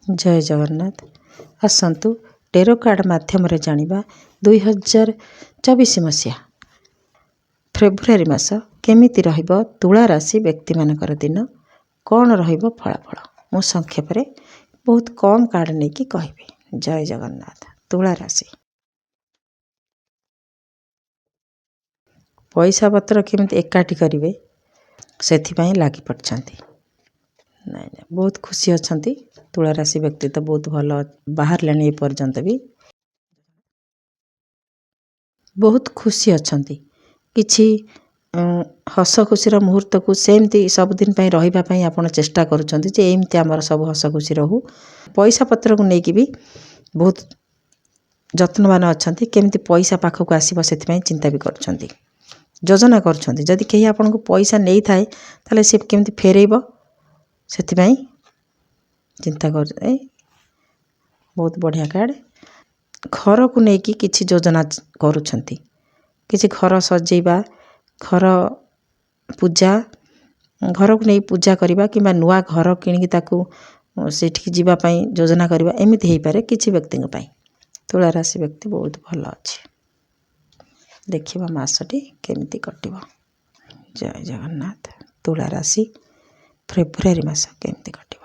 जय Jagannath. आसतु tarot card माध्यम जानिबा 2024 मसीहा फेब्रुआरी मास केमिति रहिबो तुला राशि व्यक्ति मानकर दिन कौन रहिबो फलाफल मु संक्षेप रे बहुत कम कार्ड नहीं कि कहबी। जय जगन्नाथ। तुला राशि पैसा पत्र केमिति एकाठी करिवे सेथिपाई लागी पड़छंती। नहीं बहुत खुशी अच्छंती तुला राशि व्यक्ति तो बहुत भल बाहर लेने पर्यंत भी बहुत खुशी अच्छंती किछि हस खुशीर मुहूर्त को सेमती सबुदिन रही आपण चेष्टा करुँच जे एमती आमर सब हस खुशी रहू। पैसा पत्र को लेकिन भी बहुत जत्नवान अच्छा केमती पैसा पाखक आसब से चिंता भी करुँच योजना करुँच जदि कहीं आपन को पैसा नहीं थाए ताले से केमती फेरब से चिंता कर। बहुत बढ़िया कार्ड घर को लेकिन किसी योजना करुँच किसी घर सजेबा घर पूजा घर को नहीं पूजा करवा कि नुआ घर किणिकी ताकू सेठी जीवाई योजना करवा एमती हो पारे किसी व्यक्ति तुला राशि व्यक्ति बहुत भल अच्छे। देखिबा मासटी केमिति कटिबो। जय जगन्नाथ। तुला राशि फेब्रुआरी मास केमिति कटिबो।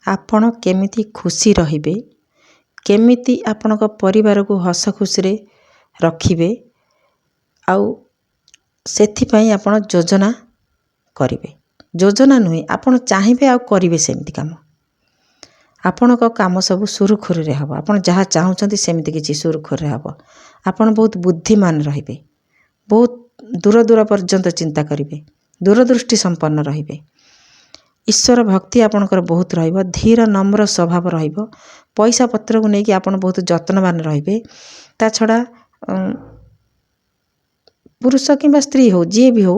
आपण केमिति खुशी रहिबे केमिति आपणक परिवार को हस खुशी रे रखिबे आउ सेथिपाई आपण योजना करिवे। योजना नुहे आपण चाहिए आउ करिवे सेमती काम आपणक काम सब सुरुखुरु रे हबो। आपण जहाँ चाहुचंती सेमती किछि सुरुखुरु रे हबो। आपण बहुत बुद्धिमान रहिबे बहुत दूर दूर पर्यंत चिंता करिवे दूरदृष्टि संपन्न रहिबे। ईश्वर भक्ति आपणकर बहुत रहिबो धीर नम्र स्वभाव रहिबो। पैसा पत्र को लेकिन आपण बहुत जत्नवान रहिबे। ता छड़ा पुरुष किंबा स्त्री हो जी भी हो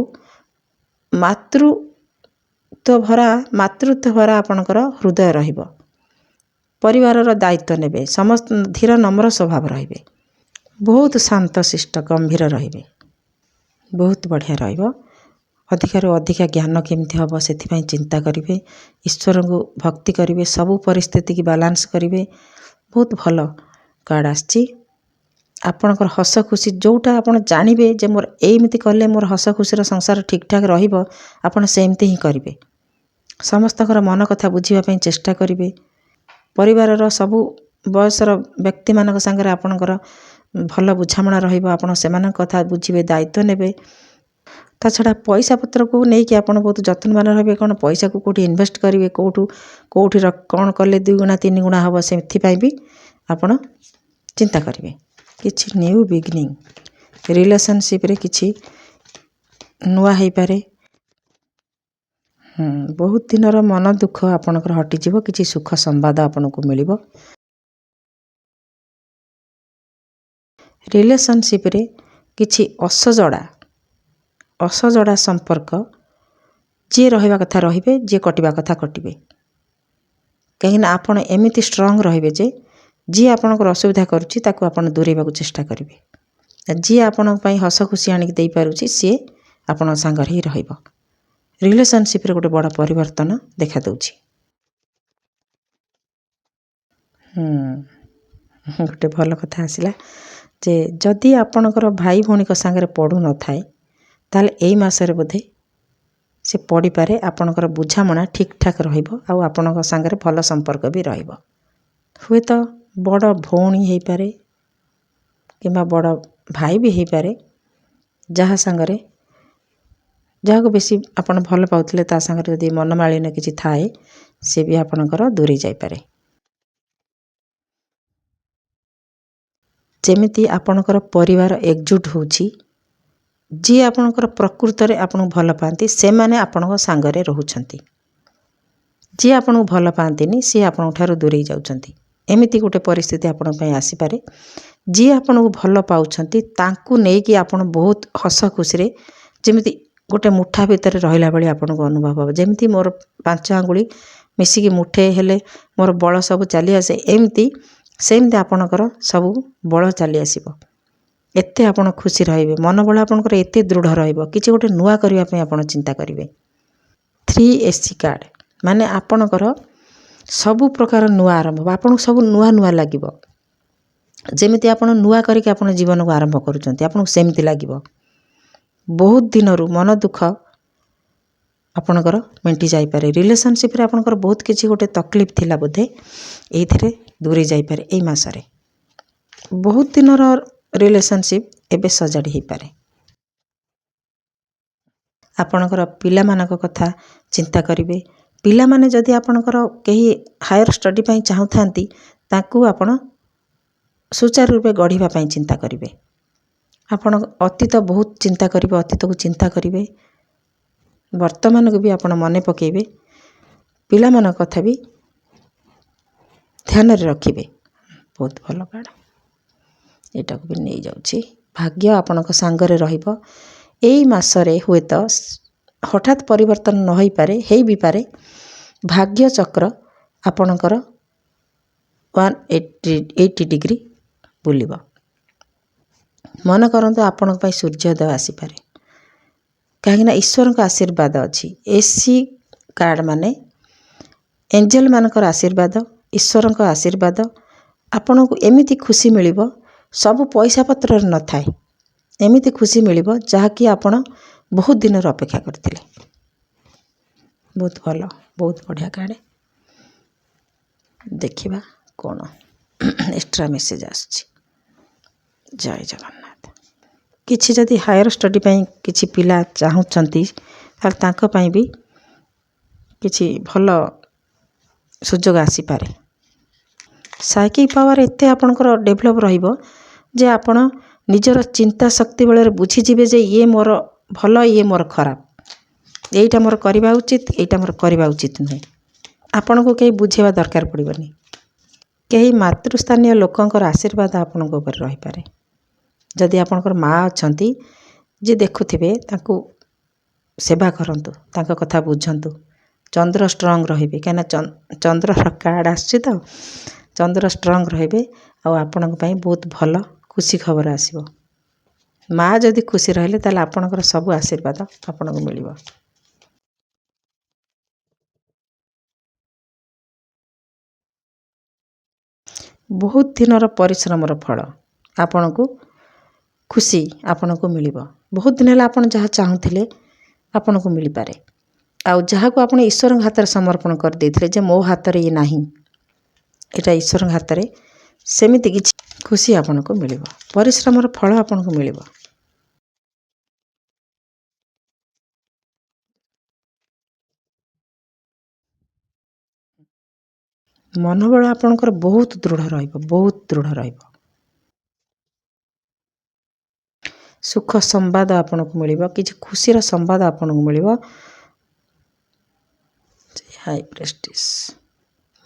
मातृत्व भरा आपणकर हृदय रहिबो। परिवार दायित्व नेबे समस्त धीर नम्र स्वभाव रहिबे बहुत शांत शिष्ट गंभीर रहिबे बहुत बढ़िया रहिबो। अधिकारु अधिका ज्ञान केमती हम से चिंता करेंगे ईश्वर को भक्ति करेंगे सबू परिस्थिति की बालांस करेंगे बहुत भल कार्ड आसी। आपणकर हस खुशी जोटा आपन जानवे जे मोर एमती कले मोर हस खुशीर संसार ठीक ठाक रहिबो आपन सेमती ही करेंगे। समस्तकर मन कथा बुझीबा चेष्टा करेंगे परिवार सबू बयसर व्यक्ति मान संगे आपणकर भल बुझामणा रहिबो आपन सेमान कथा बुझीबे दायित्व नेबे। ता छड़ा पैसा पत्र को लेकिन आपन बहुत जत्नवान रहिबे कौन पैसा को कोठी इन्वेस्ट करेंगे कोठी कौन कले 2 गुणा 3 गुणा हम से भी आपन चिंता करेंगे। किछि न्यू बिगिनिंग रिलेशनशिप रे किछि नुआ हो पारे बहुत दिनर मन दुख आपनकर हटिଯିबो किछि सुख संवाद आपन को मिलिबो। रिलेशनशिप रे किछि असजड़ा संपर्क जी रहिबा कथा रहिबे जी कटिबा कथा कटिबे कहीं आपन एमिति स्ट्रांग रहिबे जे जी आपनकर असुविधा करूची ताकू आपन दूरेबा को चेष्टा करिवे जी आपन पई हस खुशी आनिक देई पारुची सी आपन संगर ही रहिबो। रिलेशनशिप रे गोटे बड़ा परिवर्तन देखा दउची। गोटे भल कथा आसिला जे जदि आपनकर भाई भौणी को संगे पढ़ू न थाए ताले एई मासरे बोधे से पढ़ी पारे आपनकर बुझामणा ठीक ठाक रहिबो आउ आपनक संगे भल संपर्क भी रहिबो। हुए तो बड़ भौणी हो पारे किंबा बड़ भाई भी हो पारे जहाँ संगे जहाँ को बेसी आपन भल पाउतले ता संगे यदि मनमालिन्य किछि थाए से भी आपनकर दूरी जाई पारे। जेमिति आपनकर परिवार एकजुट होउची जी आपनकर प्रकृत रे आपन भल पाती से माने आपन सांगरे रहउछंती जी आपन भल पातीनी सी आपन ठारू दूरे जाउछंती एमिति गोटे परिस्थिति आपन पई आसी पारे। जी आपन भल पाउछंती तांकू नेकी आपन बहुत हस खुशी रे जेमिति गोटे मुठा भितर रहिला भली आपनको अनुभव हो। जेमती मोर 5 आंगुली मिसिकी मुठे हेले मोर बल सब चली आसे एमती सेमती आपणकर सब बल चली आसीबो। एते आपण खुशी रहिबे, मनोबल आपणकर एते दृढ़ रहिबो, किछि गोटे नुआ करिया पय आपण चिंता करिवे। 3AC कार्ड माने आपणकर सबु प्रकार नुआ आरंभ, आपण सब नुआ नुआ लागिबो। जेमिति आपण नुआ करिके आपण जीवन को आरंभ करूचंती आपण सेमिति लागिबो। बहुत दिनरु मन दुख आपणकर मेंटी जाई पारे। रिलेशनशिप रे आपणकर बहुत किछि गोटे तकलीफ थिला बोधे एइथिरे दूरी जाई पारे। एई मासरे बहुत दिनर रिलेशनशिप एबे सजाड़ी ही पारे। आपणकर पिला मानक कथा चिंता करिवे। पिला माने जदि आपणकर केही हायर स्टडी पई चाहुथांती ताकू आपण सुचारू रूपे गढ़िबा पई चिंता करिवे। आपण अतीत बहुत चिंता करिवे, अतीत को चिंता करिवे, वर्तमान को भी आपण मने पकेइबे, पिला मानक कथा भी ध्यान रे रखिबे। बहुत भलो कार्ड एटा को भी नै जाउछि। भाग्य आपणक सांगरे रहिबो। एई मासरे हुए तो हठात परिवर्तन न होई पारे, हेई भी पारे। भाग्य चक्र आपणकर 180 डिग्री बुलिबो। मन करंतु आपण पई सूर्योदय आसी पारे, काहेकि ईश्वर का आशीर्वाद अछि। एसी कार्ड माने एंजल मानकर आशीर्वाद, ईश्वर का आशीर्वाद आपण को एमिति खुशी मिलिबो, सब पैसा पत्र न थाए एमिति खुशी मिलिबो जहा कि आपण बहुत दिन अपेक्षा करथिले। बहुत भलो, बहुत बढ़िया कार्ड। देखिबा कोन एक्स्ट्रा मेसेज आछि। जय जगन्नाथ। किछि जदि हायर स्टडी पई किछि पिला चाहुचंती ताल तांको पई भी किछि भलो सुजोग आसी पारे। साइकिक पावर एते आपणकर डेभलप रहिबो जे आपण निजर चिंता शक्ति बेले बुझी जिवे जे ये मोर भलो, ये मोर खराब, एइटा मोर करिबा उचित, एइटा मोर करिबा उचित नै। आपण को केही बुझेबा दरकार पड़िबनी। केही मातृस्थानीय लोकंकर आशीर्वाद आपण को ऊपर रहि पारे। जदि आपणकर माँ अछंती जे देखुथिबे ताकू सेवा करंतु, तांका कथा बुझंतु। चंद्र स्ट्रांग रहिबे, काना चंद्र कार्ड आछि तो चंद्र स्ट्रांग रहिबे आ आपणक पई बहुत भलो खुशी खबर आसीबो। माँ जदि खुशी रहले ताले आपणकर सब आशीर्वाद आपणक मिलिबो। बहुत दिनर परिश्रमर फल आपणको खुशी आपणको मिलिबो। बहुत दिन है आपण जहाँ चाहूथिले आपणको मिली पारे। आउ जहाँ को आपण ईश्वर हाथ रे समर्पण कर देथिले जे मो हाथ रे ये नाही, एटा ईश्वर हाथ रे सेमिति किछि खुशी आपणको मिलिबो। परिश्रमर फल आपणको मिलिबो। मनोबल आपणकर बहुत दृढ़ रहिबो, बहुत दृढ़ रहिबो। सुख संवाद आपणको मिलिबो, किछि खुशीर संवाद आपणको मिलिबो। हाई प्रेस्टिस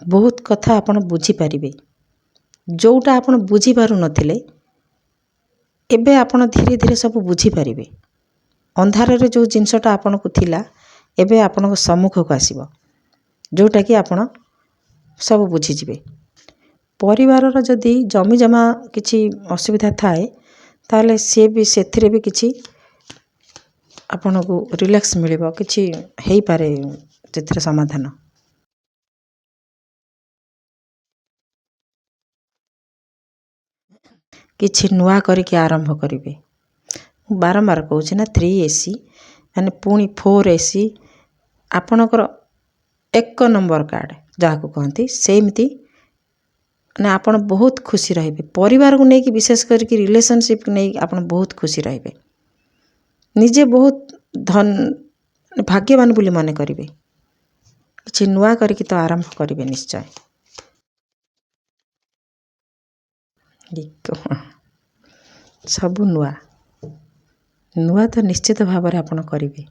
बहुत कथा आपण बुझी पारिबे। जोटा आपण बुझी पारु नथिले एबे आपण धीरे धीरे सब बुझी पारिबे। अंधार रे जो जिंसटा आपण को थिला एबे आपण को सम्मुख को आसीबो, जोटा कि आपण सब बुझी जिवे। परिवार रो जदी जमी जमा किछि असुविधा थाए ताले से भी सेथिरे भी किछि आपण को रिलैक्स मिलिबो, किछि हेई पारे जेथिरे समाधान। किछि नुआ करिके आरंभ करिवे। बारंबार कहूछि ना 3AC माने पुणी 4AC आपणकर 1 नंबर कार्ड जहाँ को कहती सेमती ना आपण बहुत खुशी रहिबे। परिवार को लेकिन विशेष करके रिलेशनशिप को नहीं आपण बहुत खुशी रहिबे। निजे बहुत धन भाग्यवान बोली माने करिवे। किछि नुआ करके तो आरंभ करिवे निश्चय। सबु नुआ नुआ तो निश्चित भाव में आपण करिवे।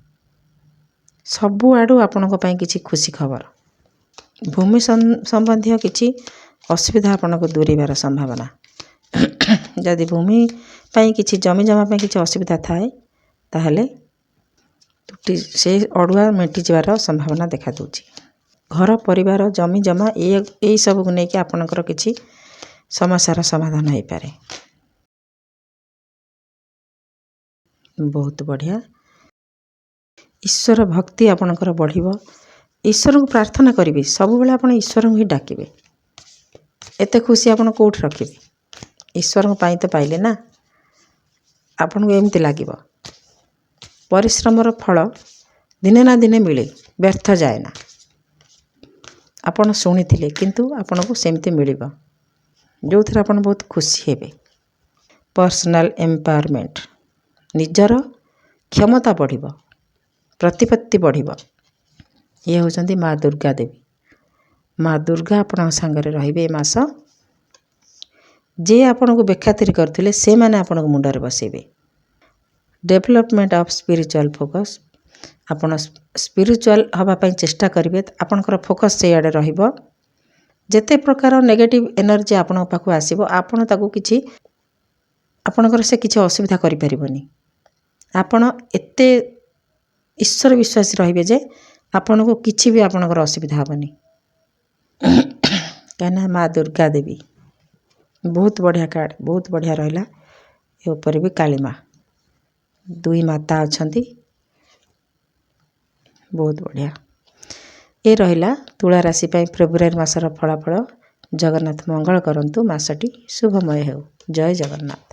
सबु आडू आपणक पई किछि खुशी खबर। भूमि संबंधी किछि असुविधा आपणक दूरीबार संभावना। जदि भूमि पई किछि जमी जमा पई किछि असुविधा थाए ताहले ସେ ଅଡ଼ୁଆ ମେଣ୍ଟିଯିବାର ସମ୍ଭାବନା ଦେଖାଦେଉଛି। ଘର ପରିବାର ଜମି ଜମା ଏଇସବୁକୁ ନେଇକି ଆପଣଙ୍କର କିଛି ସମସ୍ୟାର ସମାଧାନ ହୋଇପାରେ। ବହୁତ ବଢ଼ିଆ। ଈଶ୍ୱର ଭକ୍ତି ଆପଣଙ୍କର ବଢ଼ିବ। ଈଶ୍ୱରଙ୍କୁ ପ୍ରାର୍ଥନା କରିବେ, ସବୁବେଳେ ଆପଣ ଈଶ୍ୱରଙ୍କୁ ହିଁ ଡାକିବେ। ଏତେ ଖୁସି ଆପଣ କେଉଁଠି ରଖିବେ? ଈଶ୍ୱରଙ୍କ ପାଇଁ ତ ପାଇଲେ ନା। ଆପଣଙ୍କୁ ଏମିତି ଲାଗିବ। ପରିଶ୍ରମର ଫଳ ଦିନେ ନା ଦିନେ ମିଳେ, ବ୍ୟର୍ଥ ଯାଏ ନା। ଆପଣ ଶୁଣିଥିଲେ କିନ୍ତୁ ଆପଣଙ୍କୁ ସେମିତି ମିଳିବ, ଯେଉଁଥିରେ ଆପଣ ବହୁତ ଖୁସି ହେବେ। ପର୍ସନାଲ ଏମ୍ପାୱାରମେଣ୍ଟ, ନିଜର କ୍ଷମତା ବଢ଼ିବ, ପ୍ରତିପତ୍ତି ବଢ଼ିବ। ଇଏ ହେଉଛନ୍ତି ମା ଦୁର୍ଗା ଦେବୀ। ମା ଦୁର୍ଗା ଆପଣଙ୍କ ସାଙ୍ଗରେ ରହିବେ ଏ ମାସ। ଯିଏ ଆପଣଙ୍କୁ ବେଖାତିର କରୁଥିଲେ ସେମାନେ ଆପଣଙ୍କ ମୁଣ୍ଡରେ ବସେଇବେ। ଡେଭଲପମେଣ୍ଟ ଅଫ୍ ସ୍ପିରିଚୁଆଲ ଫୋକସ୍, ଆପଣ ସ୍ପିରିଚୁଆଲ ହେବା ପାଇଁ ଚେଷ୍ଟା କରିବେ। ଆପଣଙ୍କର ଫୋକସ୍ ସେଇଆଡ଼େ ରହିବ। ଯେତେ ପ୍ରକାର ନେଗେଟିଭ୍ ଏନର୍ଜି ଆପଣଙ୍କ ପାଖକୁ ଆସିବ, ଆପଣ ତାକୁ ଆପଣଙ୍କର ସେ କିଛି ଅସୁବିଧା କରିପାରିବନି। ଆପଣ ଏତେ ଈଶ୍ୱର ବିଶ୍ୱାସୀ ରହିବେ ଯେ ଆପଣଙ୍କୁ କିଛି ବି ଆପଣଙ୍କର ଅସୁବିଧା ହେବନି। କାହିଁକିନା ମା ଦୁର୍ଗା ଦେବୀ। ବହୁତ ବଢ଼ିଆ କାର୍ଡ଼, ବହୁତ ବଢ଼ିଆ ରହିଲା। ଏ ଉପରେ ବି କାଳୀମା, ଦୁଇ ମାତା ଅଛନ୍ତି। ବହୁତ ବଢ଼ିଆ। ଏ ରହିଲା ତୁଳା ରାଶି ପାଇଁ ଫେବୃଆରୀ ମାସର ଫଳାଫଳ। ଜଗନ୍ନାଥ ମଙ୍ଗଳ କରନ୍ତୁ। ମାସଟି ଶୁଭମୟ ହେଉ। ଜୟ ଜଗନ୍ନାଥ।